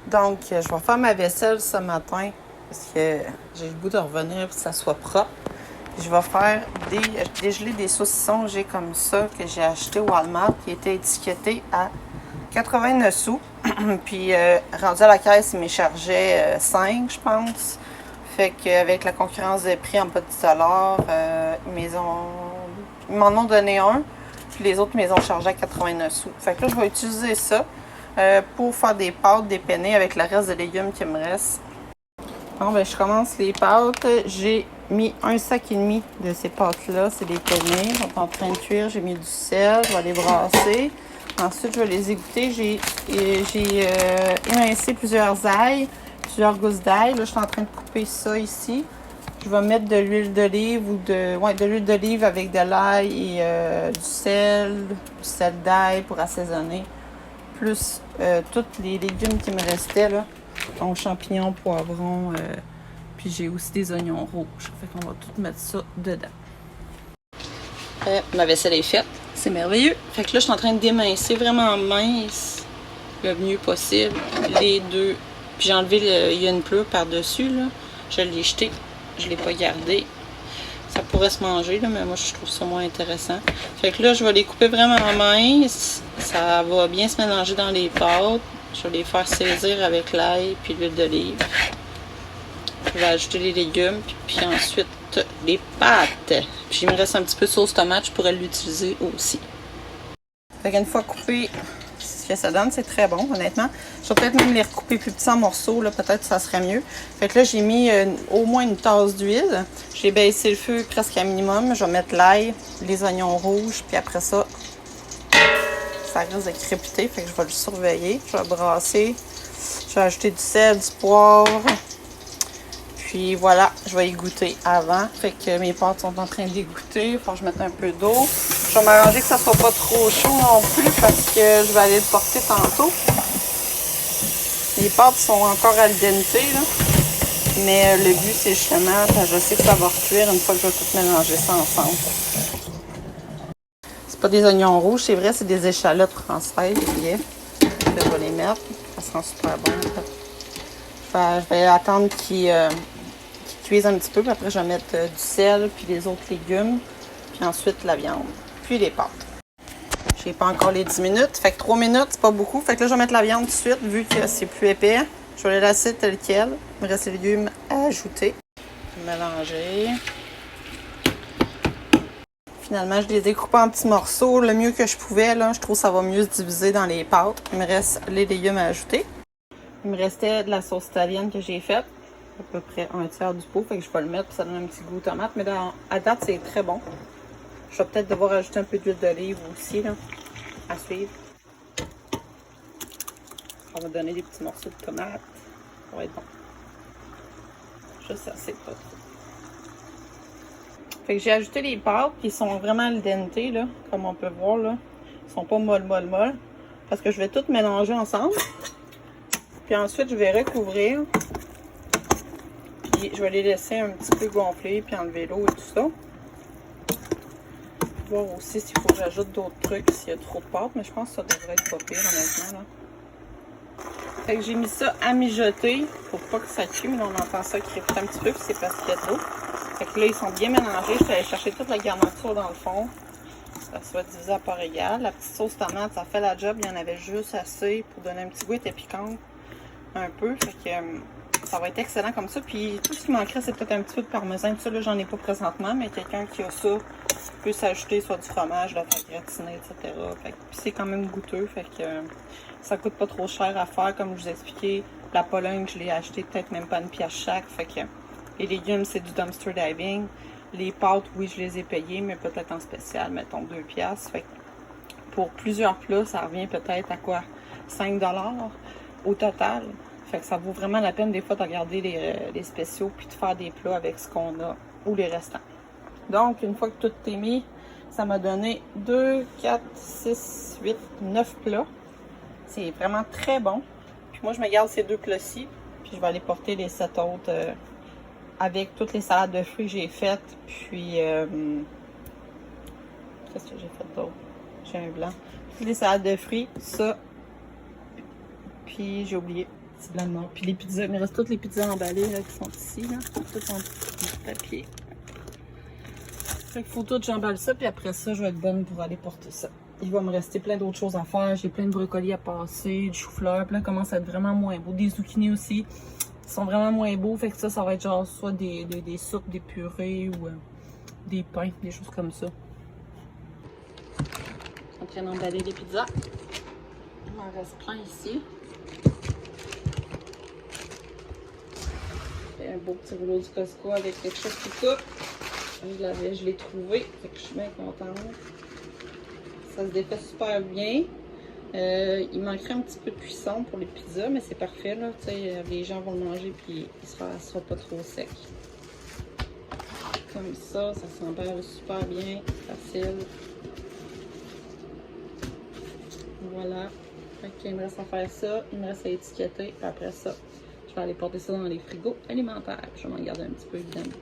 Donc, je vais faire ma vaisselle ce matin parce que j'ai le goût de revenir pour que ça soit propre. Je vais faire dégeler des saucissons que j'ai comme ça, que j'ai acheté au Walmart, qui étaient étiquetés à 89 sous. Puis, rendu à la caisse, il m'échargeait 5, je pense. Fait qu'avec la concurrence des prix en bas de 10$, ils m'en ont donné un. Puis les autres, ils m'ont chargé à 89 sous. Fait que là, je vais utiliser ça pour faire des pâtes, des penne avec le reste des légumes qui me reste. Bon, ben, je commence les pâtes. J'ai mis un sac et demi de ces pâtes-là. C'est des penne. Ils sont en train de cuire. J'ai mis du sel. Je vais les brasser. Ensuite, je vais les égoutter. J'ai émincé plusieurs ails, plusieurs gousses d'ail. Là, je suis en train de couper ça ici. Je vais mettre de l'huile d'olive ou de l'huile d'olive avec de l'ail et du sel d'ail pour assaisonner. Plus tous les légumes qui me restaient, là. Donc, champignons, poivrons, puis j'ai aussi des oignons rouges. Fait qu'on va tout mettre ça dedans. Ma vaisselle est faite. C'est merveilleux. Fait que là, je suis en train d'émincer vraiment mince le mieux possible. Les deux. Puis j'ai enlevé il y a une pleure par-dessus, là. Je l'ai jeté. Je ne l'ai pas gardé. Ça pourrait se manger, là, mais moi, je trouve ça moins intéressant. Fait que là, je vais les couper vraiment mince. Ça va bien se mélanger dans les pâtes. Je vais les faire saisir avec l'ail puis l'huile d'olive. Je vais ajouter les légumes, puis ensuite les pâtes. Puis il me reste un petit peu de sauce tomate, je pourrais l'utiliser aussi. Fait qu'une fois coupé, ce que ça donne, c'est très bon, honnêtement. Je vais peut-être même les recouper plus petits en morceaux, là, peut-être que ça serait mieux. Fait que là, j'ai mis au moins une tasse d'huile. J'ai baissé le feu presque à minimum. Je vais mettre l'ail, les oignons rouges, puis après ça, ça risque de crépiter, fait que je vais le surveiller. Je vais brasser. Je vais ajouter du sel, du poivre. Puis voilà, je vais y goûter avant. Fait que mes pâtes sont en train d'égoutter. Il faut que je mette un peu d'eau. Je vais m'arranger que ça soit pas trop chaud non plus parce que je vais aller le porter tantôt. Les pâtes sont encore al dente, là. Mais le but, c'est justement, je sais que ça va recuire une fois que je vais tout mélanger ça ensemble. C'est pas des oignons rouges, c'est vrai, c'est des échalotes françaises. Yeah. Je vais les mettre. Ça sent super bon. Je vais attendre qu'ils cuisent un petit peu, puis après je vais mettre du sel, puis les autres légumes, puis ensuite la viande, puis les pâtes. J'ai pas encore les 10 minutes, fait que 3 minutes, c'est pas beaucoup. Fait que là, je vais mettre la viande tout de suite, vu que c'est plus épais. Je vais les laisser tel quel. Il me reste les légumes à ajouter. Mélanger. Finalement, je les ai coupés en petits morceaux le mieux que je pouvais. Là. Je trouve que ça va mieux se diviser dans les pâtes. Il me reste les légumes à ajouter. Il me restait de la sauce italienne que j'ai faite. À peu près un tiers du pot. Fait que je vais le mettre, puis ça donne un petit goût tomate. Mais à date, c'est très bon. Je vais peut-être devoir ajouter un peu d'huile d'olive aussi, là, à suivre. On va donner des petits morceaux de tomate. Ça va être bon. Juste assez, pas trop. Fait que j'ai ajouté les pâtes qui sont vraiment al dente, là, comme on peut voir, là. Ils sont pas molles. Parce que je vais tout mélanger ensemble. Puis ensuite, je vais recouvrir. Puis je vais les laisser un petit peu gonfler, puis enlever l'eau et tout ça. Voir aussi s'il faut que j'ajoute d'autres trucs, s'il y a trop de pâtes. Mais je pense que ça devrait être pas pire, honnêtement, là. Fait que j'ai mis ça à mijoter pour pas que ça cuise, mais on entend ça crépiter un petit peu, puis c'est parce qu'il y a de l'eau. Fait que là, ils sont bien mélangés. Je suis allée chercher toute la garniture dans le fond. Ça soit divisé à part égale. La petite sauce tomate, ça fait la job. Il y en avait juste assez pour donner un petit goût. Elle était piquante un peu. Fait que ça va être excellent comme ça. Puis tout ce qui manquerait, c'est peut-être un petit peu de parmesan. Tout ça, là, j'en ai pas présentement, mais quelqu'un qui a ça peut s'ajouter soit du fromage, de la pâte gratinée, etc. Fait que, puis c'est quand même goûteux. Fait que ça coûte pas trop cher à faire. Comme je vous ai expliqué, la Pologne, je l'ai acheté peut-être même pas une pièce chaque. Fait que les légumes, c'est du dumpster diving. Les pâtes, oui, je les ai payées, mais peut-être en spécial, mettons 2 piastres. Fait que pour plusieurs plats, ça revient peut-être à quoi? 5$ au total. Fait que ça vaut vraiment la peine des fois de regarder les spéciaux puis de faire des plats avec ce qu'on a ou les restants. Donc, une fois que tout est mis, ça m'a donné 2, 4, 6, 8, 9 plats. C'est vraiment très bon. Puis moi, je me garde ces 2 plats-ci, puis je vais aller porter les 7 autres avec toutes les salades de fruits que j'ai faites. Puis, qu'est-ce que j'ai fait d'autre? J'ai un blanc. Toutes les salades de fruits, ça. Puis, j'ai oublié. petit blanc de mort. Puis les pizzas, il me reste toutes les pizzas emballées là, qui sont ici, là. Toutes en petit papier. Fait qu'il faut tout, j'emballe ça, puis après ça, je vais être bonne pour aller porter ça. Il va me rester plein d'autres choses à faire. J'ai plein de brocolis à passer, du chou-fleur, puis là, commence à être vraiment moins beau. Des zucchinis aussi, ils sont vraiment moins beaux. Fait que ça va être genre soit des soupes, des purées ou des pains, des choses comme ça. Je suis en train d'emballer les pizzas. Il m'en reste plein ici. Un beau petit rouleau du Costco avec quelque chose qui coupe. Je l'ai trouvé, fait que je suis bien contente. Ça se défait super bien. Il manquerait un petit peu de cuisson pour les pizzas, mais c'est parfait là. Les gens vont le manger puis il sera pas trop sec. Comme ça s'emballe super bien, facile. Voilà. Fait qu'il me reste à faire ça, il me reste à étiqueter. Puis après ça, je vais aller porter ça dans les frigos alimentaires. Je vais m'en garder un petit peu évidemment.